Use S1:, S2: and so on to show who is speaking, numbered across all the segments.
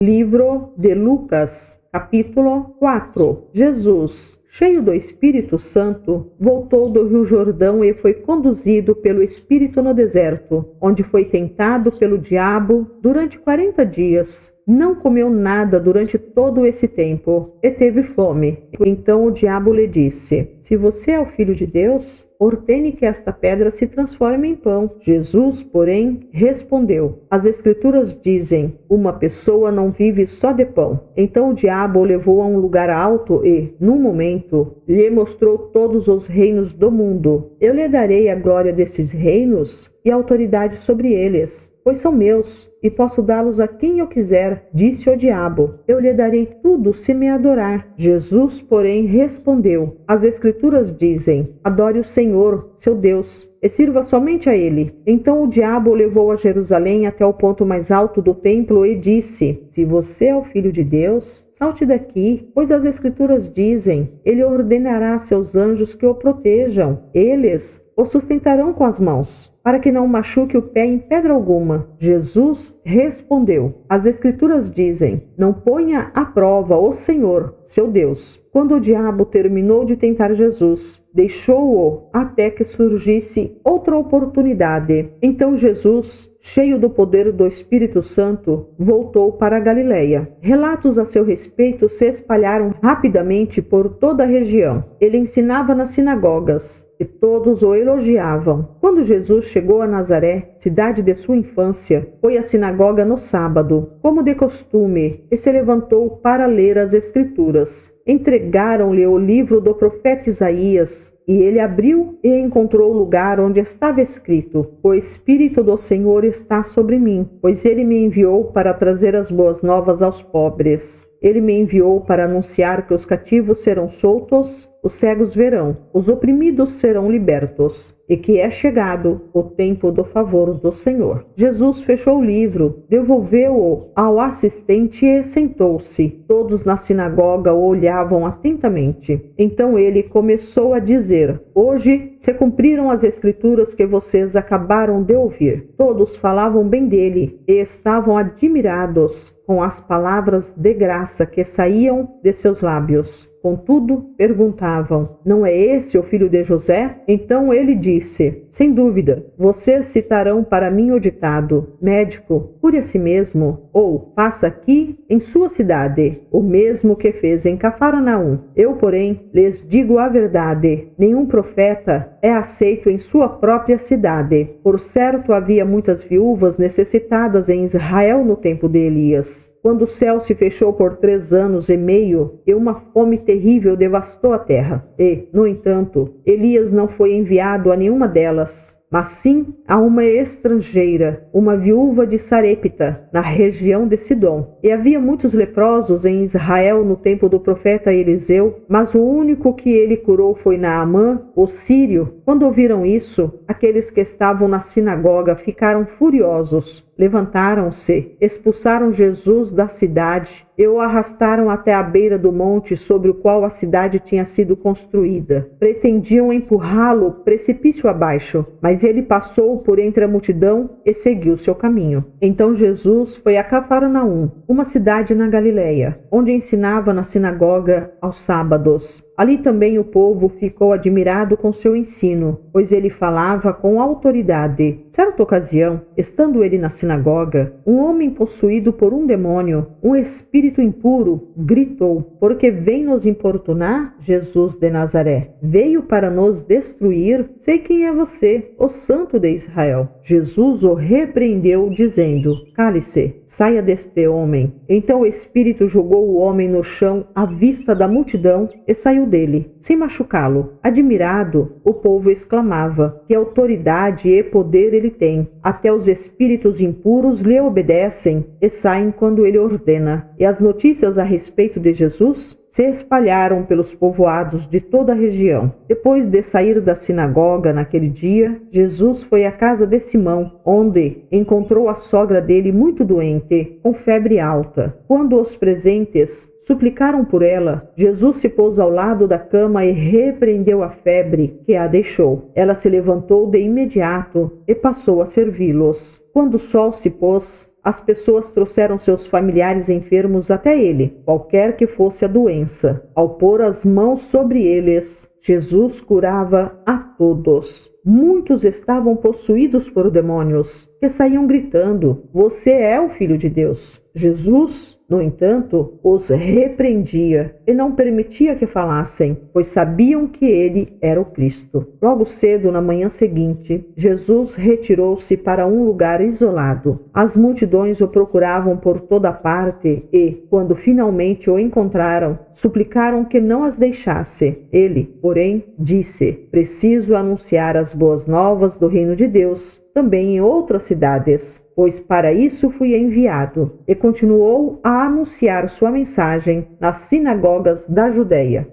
S1: Livro de Lucas, capítulo 4. Jesus, cheio do Espírito Santo, voltou do Rio Jordão e foi conduzido pelo Espírito no deserto, onde foi tentado pelo diabo durante 40 dias. Não comeu nada durante todo esse tempo e teve fome. Então o diabo lhe disse: Se você é o Filho de Deus, ordene que esta pedra se transforme em pão. Jesus, porém, respondeu: As Escrituras dizem, uma pessoa não vive só de pão. Então o diabo o levou a um lugar alto e, num momento, lhe mostrou todos os reinos do mundo. Eu lhe darei a glória desses reinos e a autoridade sobre eles, pois são meus, e posso dá-los a quem eu quiser, disse o diabo. Eu lhe darei tudo se me adorar. Jesus, porém, respondeu: As Escrituras dizem, adore o Senhor, seu Deus, e sirva somente a ele. Então o diabo o levou a Jerusalém até o ponto mais alto do templo e disse: Se você é o Filho de Deus, salte daqui, pois as Escrituras dizem, ele ordenará a seus anjos que o protejam. Eles o sustentarão com as mãos, para que não machuque o pé em pedra alguma. Jesus respondeu: As Escrituras dizem, não ponha à prova o Senhor, seu Deus. Quando o diabo terminou de tentar Jesus, deixou-o até que surgisse outra oportunidade. Então Jesus, cheio do poder do Espírito Santo, voltou para a Galileia. Relatos a seu respeito se espalharam rapidamente por toda a região. Ele ensinava nas sinagogas e todos o elogiavam. Quando Jesus chegou a Nazaré, cidade de sua infância, foi à sinagoga no sábado, como de costume, e se levantou para ler as Escrituras. Entregaram-lhe o livro do profeta Isaías, e ele abriu e encontrou o lugar onde estava escrito: O Espírito do Senhor está sobre mim, pois ele me enviou para trazer as boas novas aos pobres. Ele me enviou para anunciar que os cativos serão soltos, os cegos verão, os oprimidos serão libertos, e que é chegado o tempo do favor do Senhor. Jesus fechou o livro, devolveu-o ao assistente e sentou-se. Todos na sinagoga o olhavam atentamente. Então ele começou a dizer: Hoje se cumpriram as Escrituras que vocês acabaram de ouvir. Todos falavam bem dele e estavam admirados com as palavras de graça que saíam de seus lábios. Contudo, perguntavam: Não é esse o filho de José? Então ele disse: Sem dúvida, vocês citarão para mim o ditado: Médico, cure a si mesmo, ou faça aqui em sua cidade o mesmo que fez em Cafarnaum. Eu, porém, lhes digo a verdade: nenhum profeta é aceito em sua própria cidade. Por certo, havia muitas viúvas necessitadas em Israel no tempo de Elias, quando o céu se fechou por 3 anos e meio e uma fome terrível devastou a terra. E, no entanto, Elias não foi enviado a nenhuma delas, mas sim a uma estrangeira, uma viúva de Sarepta, na região de Sidom. E havia muitos leprosos em Israel no tempo do profeta Eliseu, mas o único que ele curou foi Naamã, o sírio. Quando ouviram isso, aqueles que estavam na sinagoga ficaram furiosos. Levantaram-se, expulsaram Jesus da cidade e o arrastaram até a beira do monte sobre o qual a cidade tinha sido construída. Pretendiam empurrá-lo precipício abaixo, mas ele passou por entre a multidão e seguiu seu caminho. Então Jesus foi a Cafarnaum, uma cidade na Galileia, onde ensinava na sinagoga aos sábados. Ali também o povo ficou admirado com seu ensino, pois ele falava com autoridade. Certa ocasião, estando ele na sinagoga, um homem possuído por um demônio, um espírito impuro, gritou: Por que vem nos importunar, Jesus de Nazaré? Veio para nos destruir? Sei quem é você, o Santo de Israel. Jesus o repreendeu, dizendo: Cale-se, saia deste homem. Então o espírito jogou o homem no chão à vista da multidão e saiu dele, sem machucá-lo. Admirado, o povo exclamava: Que autoridade e poder ele tem! Até os espíritos impuros lhe obedecem e saem quando ele ordena. E as notícias a respeito de Jesus se espalharam pelos povoados de toda a região. Depois de sair da sinagoga naquele dia, Jesus foi à casa de Simão, onde encontrou a sogra dele muito doente, com febre alta. Quando os presentes suplicaram por ela, Jesus se pôs ao lado da cama e repreendeu a febre, que a deixou. Ela se levantou de imediato e passou a servi-los. Quando o sol se pôs, as pessoas trouxeram seus familiares enfermos até ele, qualquer que fosse a doença. Ao pôr as mãos sobre eles, Jesus curava a todos. Muitos estavam possuídos por demônios, que saíam gritando: "Você é o Filho de Deus." Jesus, no entanto, os repreendia e não permitia que falassem, pois sabiam que ele era o Cristo. Logo cedo, na manhã seguinte, Jesus retirou-se para um lugar isolado. As multidões o procuravam por toda parte e, quando finalmente o encontraram, suplicaram que não as deixasse. Ele, porém, disse: "Preciso anunciar as boas novas do reino de Deus também em outras cidades, pois para isso fui enviado." E continuou a anunciar sua mensagem nas sinagogas da Judéia.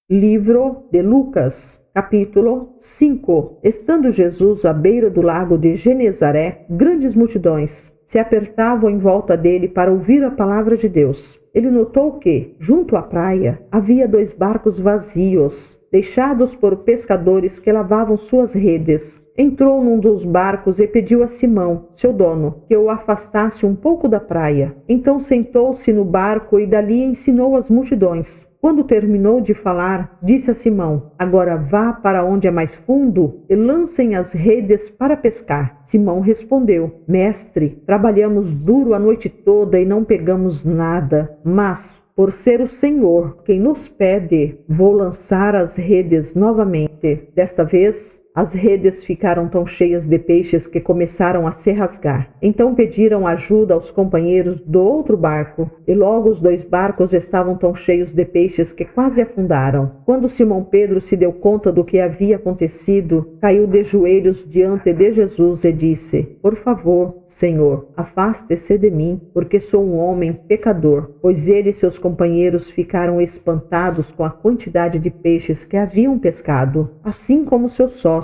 S1: Livro de Lucas, capítulo 5. Estando Jesus à beira do lago de Genezaré, grandes multidões se apertavam em volta dele para ouvir a palavra de Deus. Ele notou que, junto à praia, havia 2 barcos vazios, deixados por pescadores que lavavam suas redes. Entrou num dos barcos e pediu a Simão, seu dono, que o afastasse um pouco da praia. Então sentou-se no barco e dali ensinou as multidões. Quando terminou de falar, disse a Simão: "Agora vá para onde é mais fundo e lancem as redes para pescar." Simão respondeu: "Mestre, trabalhamos duro a noite toda e não pegamos nada, mas por ser o Senhor quem nos pede, vou lançar as redes novamente." Desta vez, as redes ficaram tão cheias de peixes que começaram a se rasgar. Então pediram ajuda aos companheiros do outro barco, e logo os 2 barcos estavam tão cheios de peixes que quase afundaram. Quando Simão Pedro se deu conta do que havia acontecido, caiu de joelhos diante de Jesus e disse: "Por favor, Senhor, afaste-se de mim, porque sou um homem pecador." Pois ele e seus companheiros ficaram espantados com a quantidade de peixes que haviam pescado, assim como seus sócios,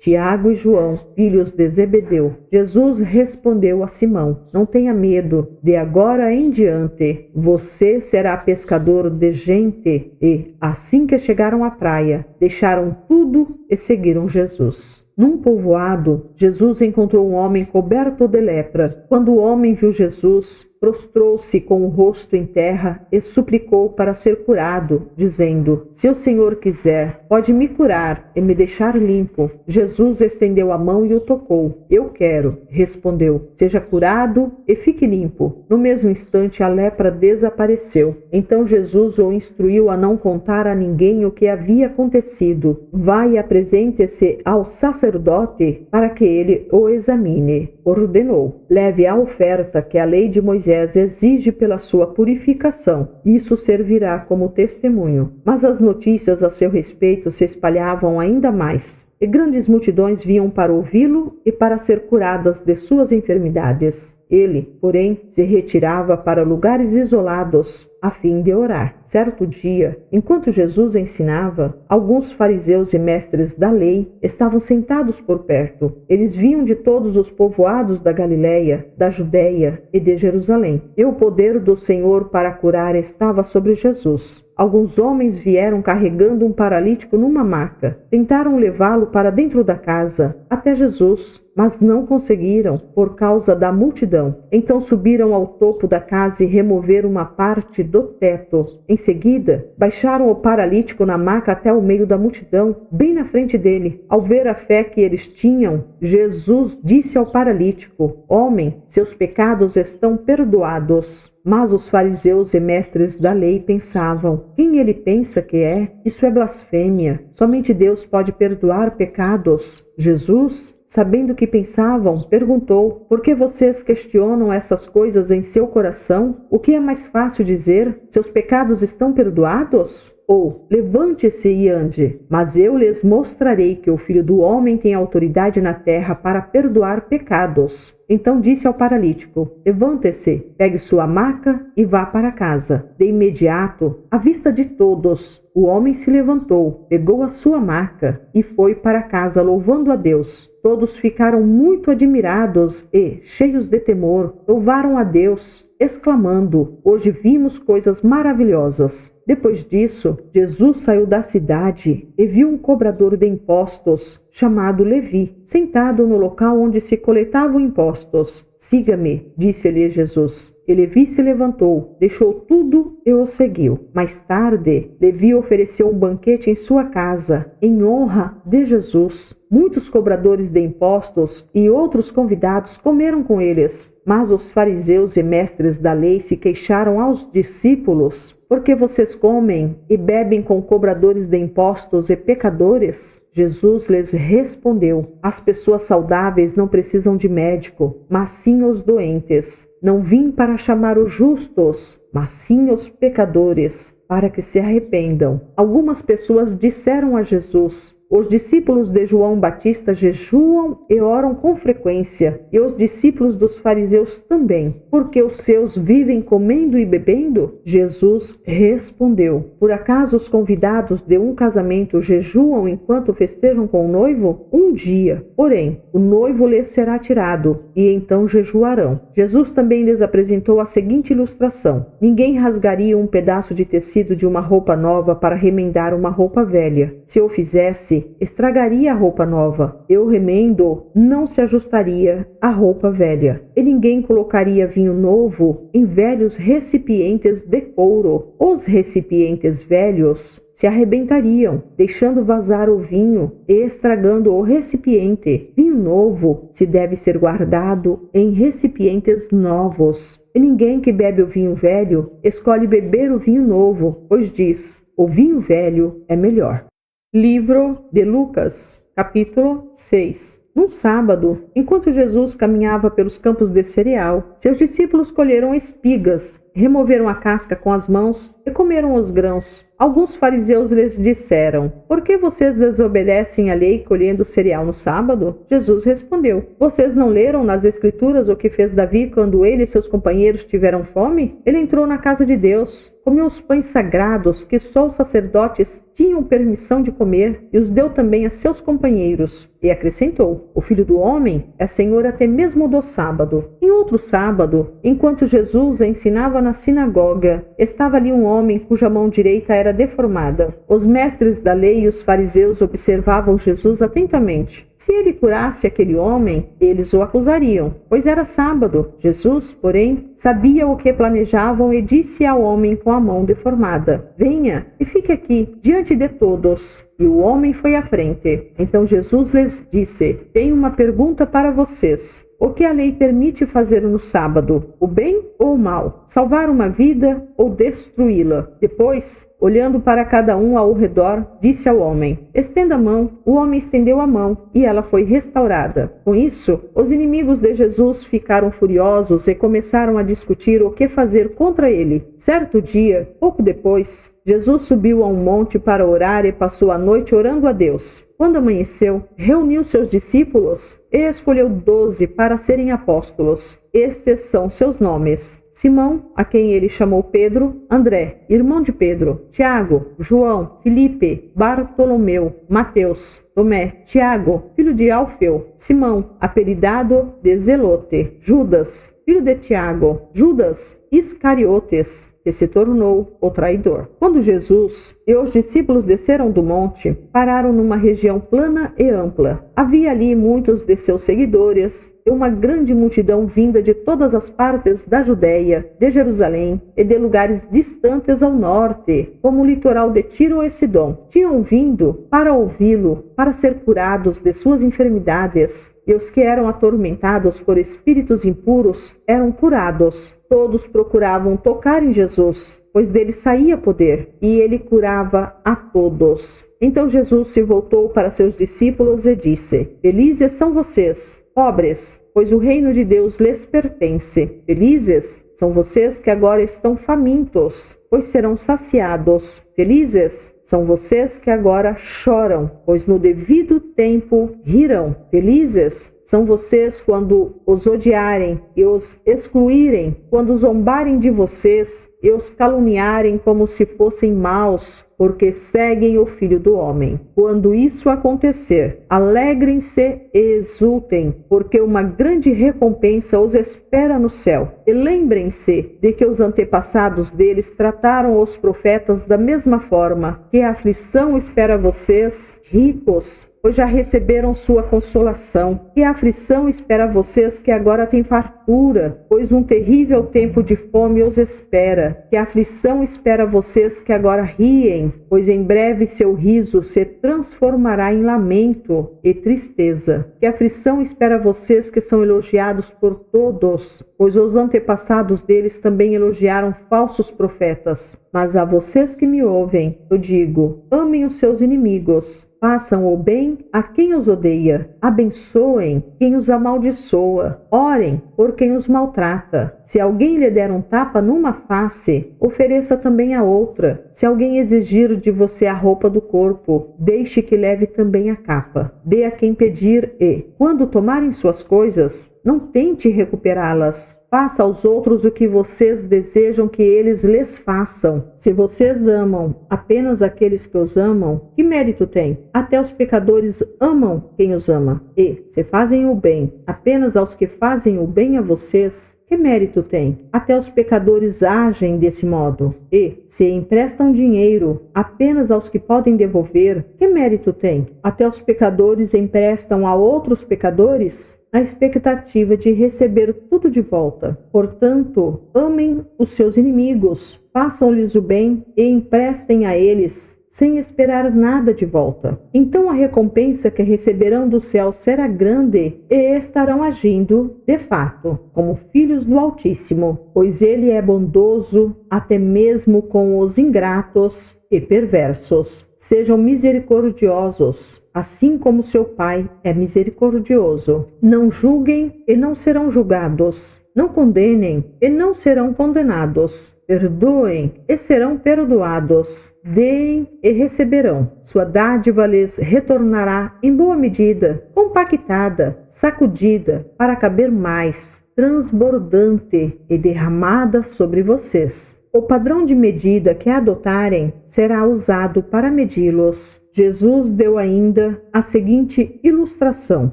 S1: Tiago e João, filhos de Zebedeu. Jesus respondeu a Simão: "Não tenha medo, de agora em diante você será pescador de gente." E, assim que chegaram à praia, deixaram tudo e seguiram Jesus. Num povoado, Jesus encontrou um homem coberto de lepra. Quando o homem viu Jesus, prostrou-se com o rosto em terra e suplicou para ser curado, dizendo: "Se o Senhor quiser, pode me curar e me deixar limpo." Jesus estendeu a mão e o tocou. "Eu quero", respondeu. "Seja curado e fique limpo." No mesmo instante, a lepra desapareceu. Então Jesus o instruiu a não contar a ninguém o que havia acontecido. "Vá e apresente-se ao sacerdote para que ele o examine", ordenou. "Leve a oferta que a lei de Moisés exige pela sua purificação. Isso servirá como testemunho." Mas as notícias a seu respeito se espalhavam ainda mais, e grandes multidões vinham para ouvi-lo e para ser curadas de suas enfermidades. Ele, porém, se retirava para lugares isolados a fim de orar. Certo dia, enquanto Jesus ensinava, alguns fariseus e mestres da lei estavam sentados por perto. Eles vinham de todos os povoados da Galiléia, da Judéia e de Jerusalém. E o poder do Senhor para curar estava sobre Jesus. Alguns homens vieram carregando um paralítico numa maca. Tentaram levá-lo para dentro da casa, até Jesus, mas não conseguiram por causa da multidão. Então subiram ao topo da casa e removeram uma parte do teto. Em seguida, baixaram o paralítico na maca até o meio da multidão, bem na frente dele. Ao ver a fé que eles tinham, Jesus disse ao paralítico: "Homem, seus pecados estão perdoados." Mas os fariseus e mestres da lei pensavam: "Quem ele pensa que é? Isso é blasfêmia. Somente Deus pode perdoar pecados." Jesus, sabendo o que pensavam, perguntou: "Por que vocês questionam essas coisas em seu coração? O que é mais fácil dizer? Seus pecados estão perdoados? Ou, levante-se e ande. Mas eu lhes mostrarei que o Filho do Homem tem autoridade na terra para perdoar pecados." Então disse ao paralítico: "Levante-se, pegue sua maca e vá para casa." De imediato, à vista de todos, o homem se levantou, pegou a sua maca e foi para casa louvando a Deus. Todos ficaram muito admirados e, cheios de temor, louvaram a Deus, exclamando: "Hoje vimos coisas maravilhosas." Depois disso, Jesus saiu da cidade e viu um cobrador de impostos, chamado Levi, sentado no local onde se coletavam impostos. Siga-me, disse-lhe Jesus. E Levi se levantou, deixou tudo e o seguiu. Mais tarde, Levi ofereceu um banquete em sua casa, em honra de Jesus. Muitos cobradores de impostos e outros convidados comeram com eles. Mas os fariseus e mestres da lei se queixaram aos discípulos: por que vocês comem e bebem com cobradores de impostos e pecadores? Jesus lhes respondeu: as pessoas saudáveis não precisam de médico, mas sim os doentes. Não vim para chamar os justos, mas sim os pecadores, para que se arrependam. Algumas pessoas disseram a Jesus: os discípulos de João Batista jejuam e oram com frequência, e os discípulos dos fariseus também, porque os seus vivem comendo e bebendo? Jesus respondeu: por acaso os convidados de um casamento jejuam enquanto festejam com o noivo? Um dia, porém, o noivo lhes será tirado, e então jejuarão. Jesus também lhes apresentou a seguinte ilustração: ninguém rasgaria um pedaço de tecido de uma roupa nova para remendar uma roupa velha. Se o fizesse, estragaria a roupa nova, e o remendo não se ajustaria à roupa velha. E ninguém colocaria vinho novo em velhos recipientes de couro. Os recipientes velhos se arrebentariam, deixando vazar o vinho e estragando o recipiente. Vinho novo se deve ser guardado em recipientes novos. E ninguém que bebe o vinho velho escolhe beber o vinho novo, pois diz: o vinho velho é melhor. Livro de Lucas, capítulo 6. Num sábado, enquanto Jesus caminhava pelos campos de cereal, seus discípulos colheram espigas, removeram a casca com as mãos e comeram os grãos. Alguns fariseus lhes disseram: por que vocês desobedecem à lei colhendo cereal no sábado? Jesus respondeu: vocês não leram nas Escrituras o que fez Davi quando ele e seus companheiros tiveram fome? Ele entrou na casa de Deus, comeu os pães sagrados que só os sacerdotes tinham permissão de comer e os deu também a seus companheiros. E acrescentou: o Filho do Homem é Senhor até mesmo do sábado. Em outro sábado, enquanto Jesus ensinava na sinagoga, estava ali um homem cuja mão direita era deformada. Os mestres da lei e os fariseus observavam Jesus atentamente. Se ele curasse aquele homem, eles o acusariam, pois era sábado. Jesus, porém, sabia o que planejavam e disse ao homem com a mão deformada: venha e fique aqui, diante de todos. E o homem foi à frente. Então Jesus lhes disse: tenho uma pergunta para vocês. O que a lei permite fazer no sábado? O bem ou o mal? Salvar uma vida ou destruí-la? Depois, olhando para cada um ao redor, disse ao homem: estenda a mão. O homem estendeu a mão e ela foi restaurada. Com isso, os inimigos de Jesus ficaram furiosos e começaram a discutir o que fazer contra ele. Certo dia, pouco depois, Jesus subiu a um monte para orar e passou a noite orando a Deus. Quando amanheceu, reuniu seus discípulos e escolheu 12 para serem apóstolos. Estes são seus nomes: Simão, a quem ele chamou Pedro; André, irmão de Pedro; Tiago, João, Filipe, Bartolomeu, Mateus, Tomé, Tiago, filho de Alfeu, Simão, apelidado de Zelote, Judas, filho de Tiago, Judas Iscariotes, que se tornou o traidor. Quando Jesus e os discípulos desceram do monte, pararam numa região plana e ampla. Havia ali muitos de seus seguidores e uma grande multidão vinda de todas as partes da Judéia, de Jerusalém e de lugares distantes ao norte, como o litoral de Tiro e Sidom. Tinham vindo para ouvi-lo, para ser curados de suas enfermidades, e os que eram atormentados por espíritos impuros eram curados. Todos procuravam tocar em Jesus, pois dele saía poder, e ele curava a todos. Então Jesus se voltou para seus discípulos e disse: felizes são vocês, pobres, pois o reino de Deus lhes pertence. Felizes são vocês que agora estão famintos, pois serão saciados. Felizes são vocês que agora choram, pois no devido tempo rirão. Felizes são vocês quando os odiarem e os excluírem, quando zombarem de vocês e os caluniarem como se fossem maus, porque seguem o Filho do Homem. Quando isso acontecer, alegrem-se e exultem, porque uma grande recompensa os espera no céu. E lembrem-se de que os antepassados deles trataram os profetas da mesma forma, que a aflição espera vocês, ricos, pois já receberam sua consolação. Que a aflição espera vocês que agora têm fartura, pois um terrível tempo de fome os espera. Que a aflição espera vocês que agora riem, pois em breve seu riso se transformará em lamento e tristeza. Que a aflição espera vocês que são elogiados por todos, pois os antepassados deles também elogiaram falsos profetas. Mas a vocês que me ouvem, eu digo: amem os seus inimigos, façam o bem a quem os odeia, abençoem quem os amaldiçoa, orem por quem os maltrata. Se alguém lhe der um tapa numa face, ofereça também a outra. Se alguém exigir de você a roupa do corpo, deixe que leve também a capa. Dê a quem pedir e, quando tomarem suas coisas, não tente recuperá-las. Faça aos outros o que vocês desejam que eles lhes façam. Se vocês amam apenas aqueles que os amam, que mérito tem? Até os pecadores amam quem os ama. E, se fazem o bem apenas aos que fazem o bem a vocês, que mérito tem? Até os pecadores agem desse modo. E, se emprestam dinheiro apenas aos que podem devolver, que mérito tem? Até os pecadores emprestam a outros pecadores na expectativa de receber tudo de volta. Portanto, amem os seus inimigos, façam-lhes o bem e emprestem a eles, sem esperar nada de volta. Então a recompensa que receberão do céu será grande e estarão agindo, de fato, como filhos do Altíssimo, pois ele é bondoso até mesmo com os ingratos e perversos. Sejam misericordiosos, assim como seu Pai é misericordioso. Não julguem e não serão julgados. Não condenem e não serão condenados. Perdoem e serão perdoados. Deem e receberão. Sua dádiva lhes retornará em boa medida, compactada, sacudida, para caber mais, transbordante e derramada sobre vocês. O padrão de medida que adotarem será usado para medi-los. Jesus deu ainda a seguinte ilustração: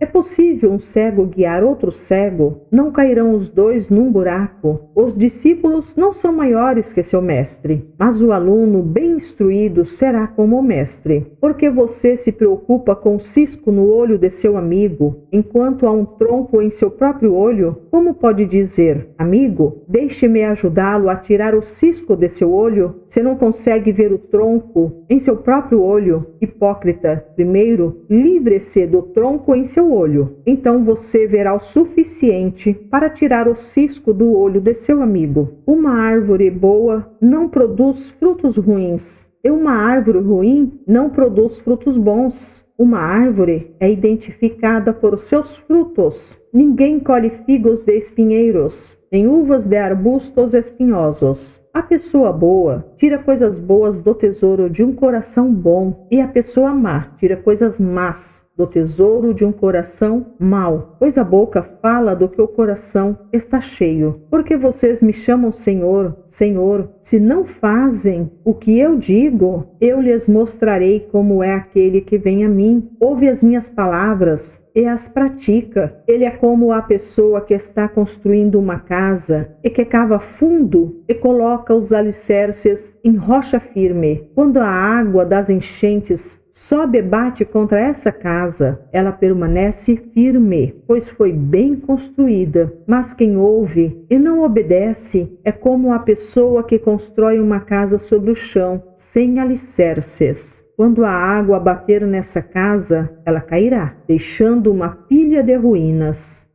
S1: é possível um cego guiar outro cego? Não cairão os dois num buraco? Os discípulos não são maiores que seu mestre, mas o aluno bem instruído será como o mestre. Porque você se preocupa com o cisco no olho de seu amigo, enquanto há um tronco em seu próprio olho? Como pode dizer: amigo, deixe-me ajudá-lo a tirar o cisco de seu olho, se não consegue ver o tronco em seu próprio olho? Hipócrita, primeiro livre-se do tronco em seu olho, então você verá o suficiente para tirar o cisco do olho de seu amigo. Uma árvore boa não produz frutos ruins, e uma árvore ruim não produz frutos bons. Uma árvore é identificada por seus frutos. Ninguém colhe figos de espinheiros, nem uvas de arbustos espinhosos. A pessoa boa tira coisas boas do tesouro de um coração bom, e a pessoa má tira coisas más do tesouro de um coração mau, pois a boca fala do que o coração está cheio. Porque vocês me chamam Senhor, Senhor, se não fazem o que eu digo, eu lhes mostrarei como é aquele que vem a mim. Ouve as minhas palavras e as pratica. Ele é como a pessoa que está construindo uma casa e que cava fundo e coloca os alicerces em rocha firme. Quando a água das enchentes sobe e bate contra essa casa, ela permanece firme, pois foi bem construída. Mas quem ouve e não obedece é como a pessoa que constrói uma casa sobre o chão, sem alicerces. Quando a água bater nessa casa, ela cairá, deixando uma pilha de ruínas.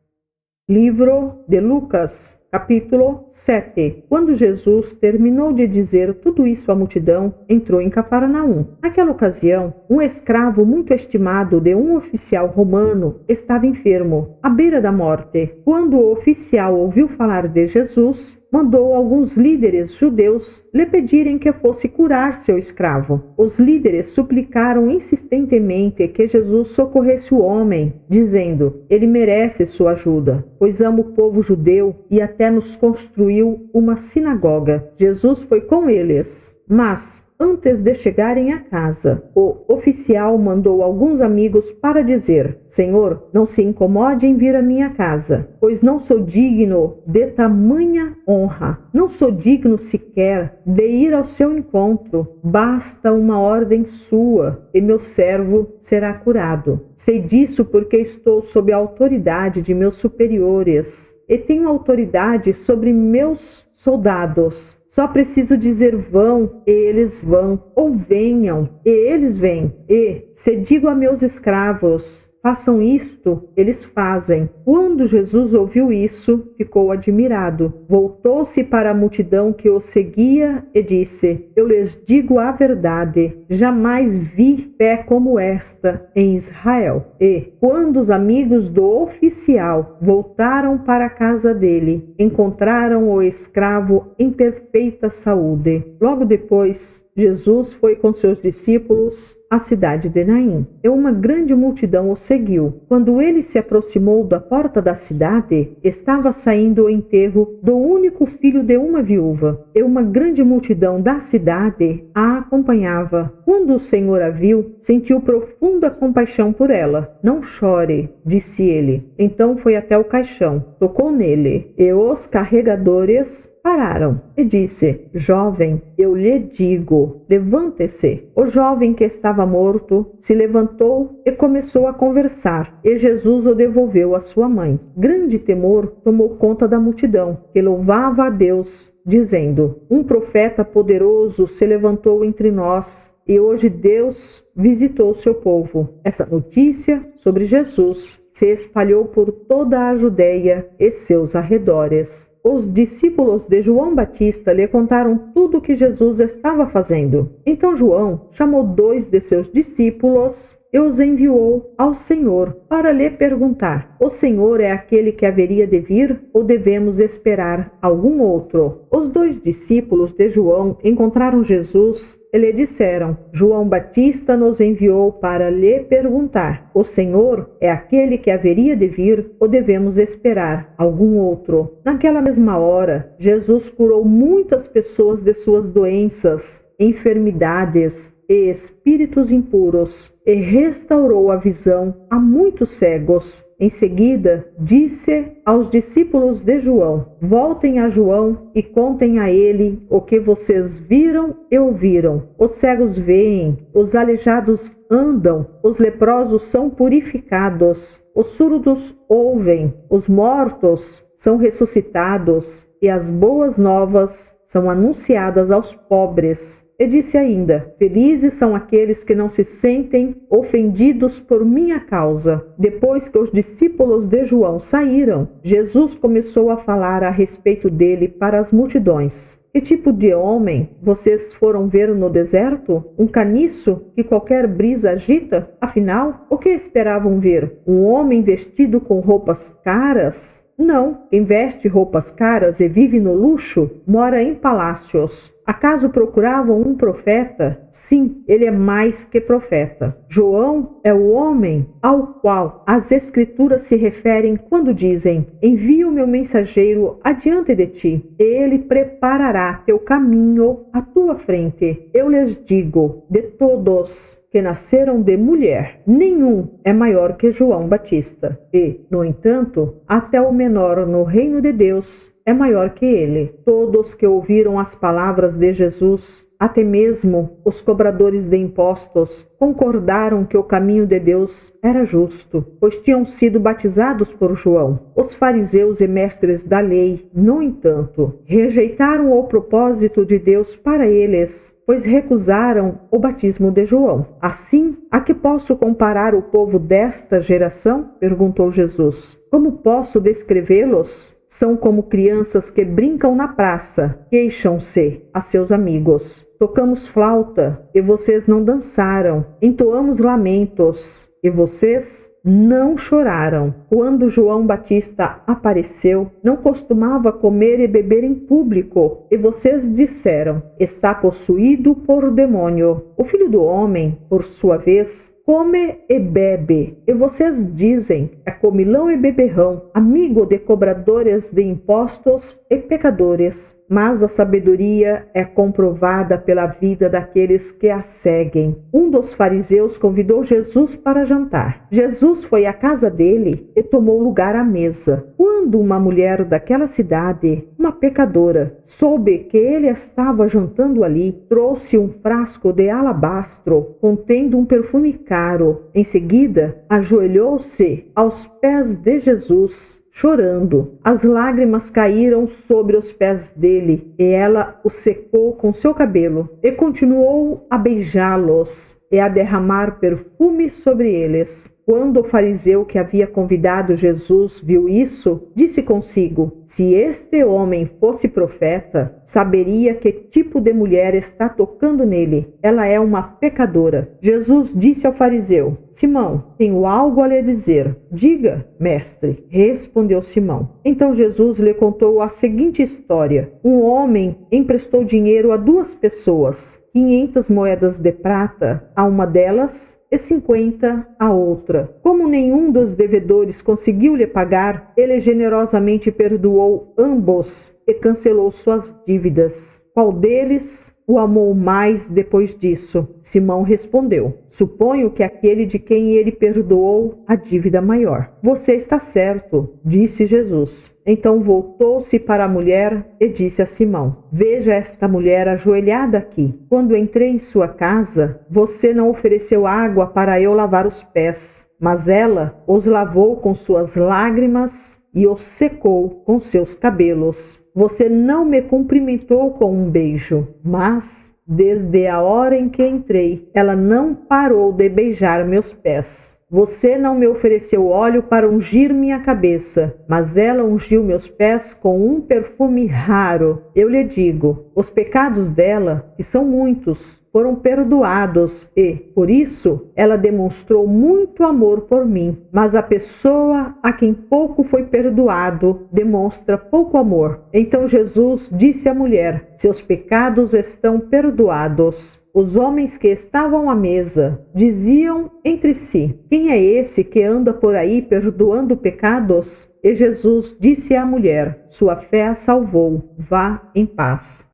S1: Livro de Lucas, capítulo 7. Quando Jesus terminou de dizer tudo isso à multidão, entrou em Cafarnaum. Naquela ocasião, um escravo muito estimado de um oficial romano estava enfermo, à beira da morte. Quando o oficial ouviu falar de Jesus, mandou alguns líderes judeus lhe pedirem que fosse curar seu escravo. Os líderes suplicaram insistentemente que Jesus socorresse o homem, dizendo: ele merece sua ajuda, pois ama o povo judeu e até nos construiu uma sinagoga. Jesus foi com eles. Mas, antes de chegarem à casa, o oficial mandou alguns amigos para dizer: Senhor, não se incomode em vir à minha casa, pois não sou digno de tamanha honra. Não sou digno sequer de ir ao seu encontro. Basta uma ordem sua e meu servo será curado. Sei disso porque estou sob a autoridade de meus superiores e tenho autoridade sobre meus soldados. Só preciso dizer vão, e eles vão, ou venham, e eles vêm. E, se digo a meus escravos, façam isto, eles fazem. Quando Jesus ouviu isso, ficou admirado. Voltou-se para a multidão que o seguia e disse: Eu lhes digo a verdade, jamais vi fé como esta em Israel. E, quando os amigos do oficial voltaram para a casa dele, encontraram o escravo em perfeita saúde. Logo depois, Jesus foi com seus discípulos à cidade de Naim, e uma grande multidão o seguiu. Quando ele se aproximou da porta da cidade, estava saindo o enterro do único filho de uma viúva, e uma grande multidão da cidade a acompanhava. Quando o Senhor a viu, sentiu profunda compaixão por ela. Não chore, disse ele. Então foi até o caixão, tocou nele, e os carregadores pararam e disse: Jovem, eu lhe digo, levante-se. O jovem que estava morto se levantou e começou a conversar, e Jesus o devolveu à sua mãe. Grande temor tomou conta da multidão, que louvava a Deus, dizendo: Um profeta poderoso se levantou entre nós, e hoje Deus visitou o seu povo. Essa notícia sobre Jesus se espalhou por toda a Judeia e seus arredores. Os discípulos de João Batista lhe contaram tudo o que Jesus estava fazendo. Então João chamou 2 de seus discípulos e os enviou ao Senhor para lhe perguntar: O Senhor é aquele que haveria de vir ou devemos esperar algum outro? Os 2 discípulos de João encontraram Jesus e lhe disseram: João Batista nos enviou para lhe perguntar: O Senhor é aquele que haveria de vir ou devemos esperar algum outro? Naquela mesma hora, Jesus curou muitas pessoas de suas doenças, enfermidades e espíritos impuros, e restaurou a visão a muitos cegos. Em seguida, disse aos discípulos de João: Voltem a João e contem a ele o que vocês viram e ouviram. Os cegos veem, os aleijados andam, os leprosos são purificados, os surdos ouvem, os mortos são ressuscitados, e as boas novas são anunciadas aos pobres. E disse ainda: Felizes são aqueles que não se sentem ofendidos por minha causa. Depois que os discípulos de João saíram, Jesus começou a falar a respeito dele para as multidões. Que tipo de homem vocês foram ver no deserto? Um caniço que qualquer brisa agita? Afinal, o que esperavam ver? Um homem vestido com roupas caras? Não, quem veste roupas caras e vive no luxo, mora em palácios. Acaso procuravam um profeta? Sim, ele é mais que profeta. João é o homem ao qual as Escrituras se referem quando dizem: Envio meu mensageiro adiante de ti, e ele preparará teu caminho à tua frente. Eu lhes digo, de todos que nasceram de mulher, nenhum é maior que João Batista. E, no entanto, até o menor no reino de Deus é maior que ele. Todos que ouviram as palavras de Jesus, até mesmo os cobradores de impostos, concordaram que o caminho de Deus era justo, pois tinham sido batizados por João. Os fariseus e mestres da lei, no entanto, rejeitaram o propósito de Deus para eles, pois recusaram o batismo de João. Assim, a que posso comparar o povo desta geração? Perguntou Jesus. Como posso descrevê-los? São como crianças que brincam na praça, queixam-se a seus amigos. Tocamos flauta e vocês não dançaram. Entoamos lamentos e vocês não choraram. Quando João Batista apareceu, não costumava comer e beber em público, e vocês disseram: está possuído por demônio. O Filho do Homem, por sua vez, come e bebe, e vocês dizem: é comilão e beberrão, amigo de cobradores de impostos e pecadores. Mas a sabedoria é comprovada pela vida daqueles que a seguem. Um dos fariseus convidou Jesus para jantar. Jesus foi à casa dele e tomou lugar à mesa. Quando uma mulher daquela cidade, uma pecadora, soube que ele estava jantando ali, trouxe um frasco de alabastro contendo um perfume caro. Em seguida, ajoelhou-se aos pés de Jesus, chorando. As lágrimas caíram sobre os pés dele, e ela os secou com seu cabelo, e continuou a beijá-los e a derramar perfume sobre eles. Quando o fariseu que havia convidado Jesus viu isso, disse consigo: se este homem fosse profeta, saberia que tipo de mulher está tocando nele. Ela é uma pecadora. Jesus disse ao fariseu: Simão, tenho algo a lhe dizer. Diga, mestre, respondeu Simão. Então Jesus lhe contou a seguinte história: um homem emprestou dinheiro a 2 pessoas, 500 moedas de prata a uma delas e 50 a outra. Como nenhum dos devedores conseguiu lhe pagar, ele generosamente perdoou ambos e cancelou suas dívidas. Qual deles o amou mais depois disso? Simão respondeu: suponho que aquele de quem ele perdoou a dívida maior. Você está certo, disse Jesus. Então voltou-se para a mulher e disse a Simão: veja esta mulher ajoelhada aqui. Quando entrei em sua casa, você não ofereceu água para eu lavar os pés, mas ela os lavou com suas lágrimas e os secou com seus cabelos. Você não me cumprimentou com um beijo, mas desde a hora em que entrei, ela não parou de beijar meus pés. Você não me ofereceu óleo para ungir minha cabeça, mas ela ungiu meus pés com um perfume raro. Eu lhe digo, os pecados dela, que são muitos, foram perdoados e, por isso, ela demonstrou muito amor por mim. Mas a pessoa a quem pouco foi perdoado demonstra pouco amor. Então Jesus disse à mulher: seus pecados estão perdoados. Os homens que estavam à mesa diziam entre si: quem é esse que anda por aí perdoando pecados? E Jesus disse à mulher: sua fé a salvou. Vá em paz.